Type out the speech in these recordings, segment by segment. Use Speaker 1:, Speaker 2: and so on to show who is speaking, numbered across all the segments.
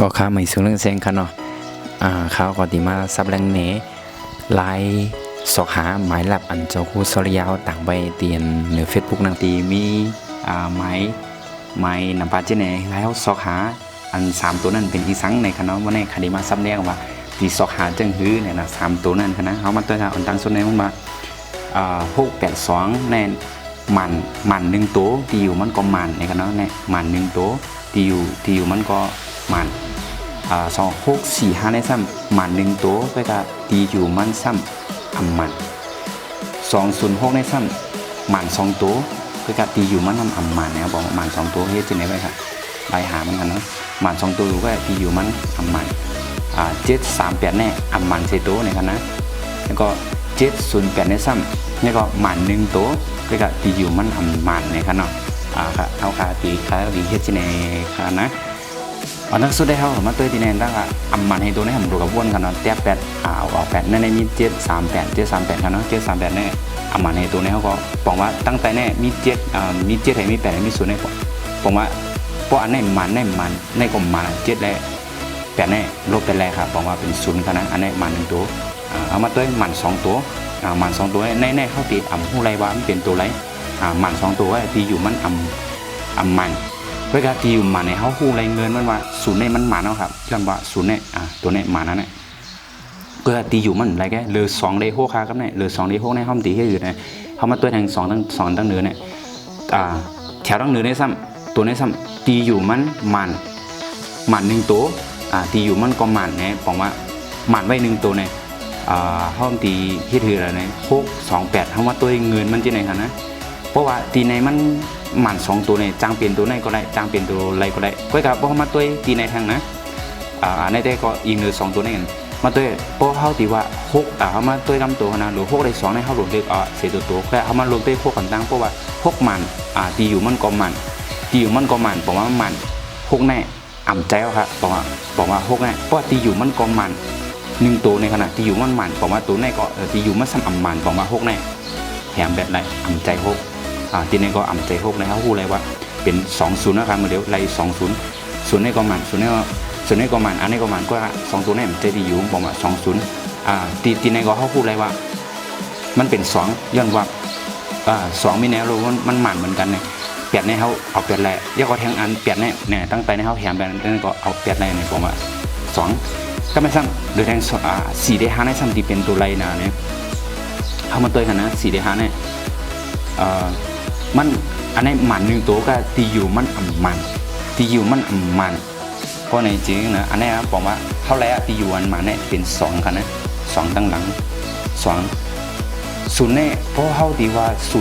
Speaker 1: ก็ข้าไม่สูงเรื่องเสียงกันเนาะข้าวก็ตีมาซับแรงเนไลน์สอกหาหมายหลับอันเจ้าคู่สริยาวต่างใบเตียนหรือเฟซบุ๊กนางตีมีหมายนำปาเจเน่แล้วสอกหาอัน3ตัวนั้นเป็นอีสังในคณะว่าในคดีมาซับแรงว่าตีสอกหาจังหื้อเนี่ยนะ3ตัวนั้นคณะเขามาตัวอันตั้งส่วนในมันมา682ในมัน1ตัวตีอยู่มันก็มันในคณะเนี่ยมัน1ตัวตีอยู่มันก็มัน2645ในซ้ำมัน1ตัวไปกับตีอยู่มันซ้ำมัน206ในซ้ำมัน2ตัวไปกับตีอยู่มันมันเนี่ยบอกมัน2ตัวเฮ็ดจังได๋ไปครับไปหามันกันเนาะมัน2ตัวก็ตีอยู่มันมัน738แน่มันใส่ตัวในกันนะแล้วก็708ในซ้ำนี่ก็มัน1ตัวไปกับตีอยู่มันมันในกันเนาะครับเฮาคาตีคาดีเฮ็ดจังได๋ครับนะอันนั้นสุดได้เขามาตัวที่แน่นตั้งมันให้ตัวนี้ผมดูกับวนกันเนาะเตี้ย8ออก8ในมี738กันเนาะ738เนี่ยมันให้ตัวนี้เขาก็บอกว่าตั้งแต่เนี่ยมี7ให้มี8ให้มี0ให้ผมว่าเพราะอันนี้มันในกลมมัน7และ8เนี่ยลบไปแล้วครับบอกว่าเป็น0กันนะอันนี้มัน1ตัวเอามาตัวมัน2ตัวมัน2ตัวในเขาตีผู้ไรว่ามันเป็นตัวไรมัน2ตัวที่อยู่มันมันเวลาที่อยู่มาในเขาคู่ไรเงินมันว่า0ในมันหมาเนาะครับย้อนว่า0ในตัวในหมานั่นแหละเวลาตีอยู่มันอะไรแกเหลือ2ได้6ครับเนี่ยเหลือ2ได้6ในห้องตีให้อยู่เนี่ยเขามาตัวแทง2ตั้งเหนือเนี่ยแถวตั้งเหนือในซ้ำตัวในซ้ำตีอยู่มัน1ตัวตีอยู่มันก็มันเนี่ยบอกว่ามันไว้1ตัวเนี่ยห้องตีที่ถืออะไรเนี่ย628เขามาตัวเงินมันจะไหนครับนะเพราะว่าตีในมัน2ตัวเนี่ยจ้างเปลี่ยนตัวไหนก็ได้จ้างเปลี่ยนตัวอะไรก็ได้ก็ครับเพราะมาตัวตีในทางนะในแต่ก็อีกเหลือ2ตัวนี่กันมาตัวเพราะเขาตีว่า6เขามาตัวลำตัวนะหรือ6ได้2ในเขาหลงเด็กเสียตัวแค่เขามาลงได้6กันตั้งเพราะว่า6มันตีอยู่มันก็มันตีอยู่มันก็มันบอกว่ามัน6แน่ใจครับบอกว่า6แน่เพราะตีอยู่มันก็มัน1ตัวในขณะตีอยู่มันบอกว่าตัวไหนก็ตีอยู่มันซ้ำมันบอกว่า6แน่แถมแบบไรใจ6ทีนี้ก็ใจ6นะครับพูดเลยว่าเป็น20นะครับเดี๋ยวไร20 0ในก็มัน0ในก็มันอันนี้ก็มันก็2ตัวนี้มันจะดีอยู่บอกว่า20ทีนี้ก็เขาพูดเลยว่ามันเป็น2ย้อนว่า2มีแนวรู้มันหมันเหมือนกันเนี่ยเปลี่ยนในเขาเอาเปลี่ยนแหละยกก็แทงอันเปลี่ยนเนี่ยตั้งแต่ในเขาแถมแบบนั้นก็เอาเปลี่ยนอะไรเนี่ยผมว่า2ก็ไม่ซ้ำโดยแทง4ได้5ในซ้ำที่เป็นตัวไรนะเนี่ยเขามาตัวกันนะ4ได้5เนี่ยมันอันนี้มัน1ตัวก็ตีอยู่มันมันตีอยู่มันมันเพราะในจริงนะอันนี้นะบอกว่าเท่าไรตีอยู่อันมันเนี่ยเป็น2กันนะ2ตั้งหลัง0เนี่ยเพราะเขาตีว่า0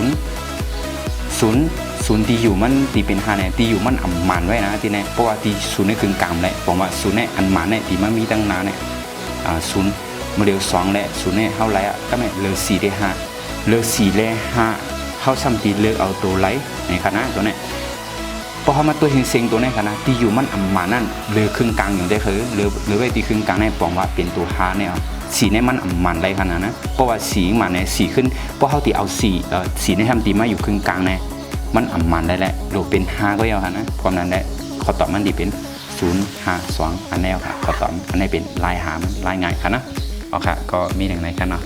Speaker 1: ตีอยู่มันตีเป็น5เนี่ยตีอยู่มันมันไว้นะทีนี้เพราะว่าตี0เนี่ยคือกลางเลยบอกว่า0เนี่ยอันมันเนี่ยตีมันมีตั้งนานเนี่ย0มาเร็ว2และ0เนี่ยเท่าไรก็ไม่เหลือ4ได้5เหลือ4และ5เขาซ้ำตีเลือกเอาตัวไลท์ในคณะตัวนี้พอเขามาตัวเฮงตัวนี้คณะที่อยู่มันมานั่นเลือกครึ่งกลางอย่างได้คือหรือไว้ที่ครึ่งกลางในปองว่าเป็นตัว5เนี่ยสีในมันมันไรขนาดนะเพราะว่าสีมันในสีขึ้นเพราะเขาตีเอาสีในทำตีมาอยู่ครึ่งกลางในมันมันได้แหละหรือเป็น5ก็ยาวนะความนั้นได้ขอตอบมันดีเป็น052อันแนวค่ะขอตอบอันนี้เป็นลายหามันลายง่ายค่ะนะเอาค่ะก็มีอย่างไรกันเนาะ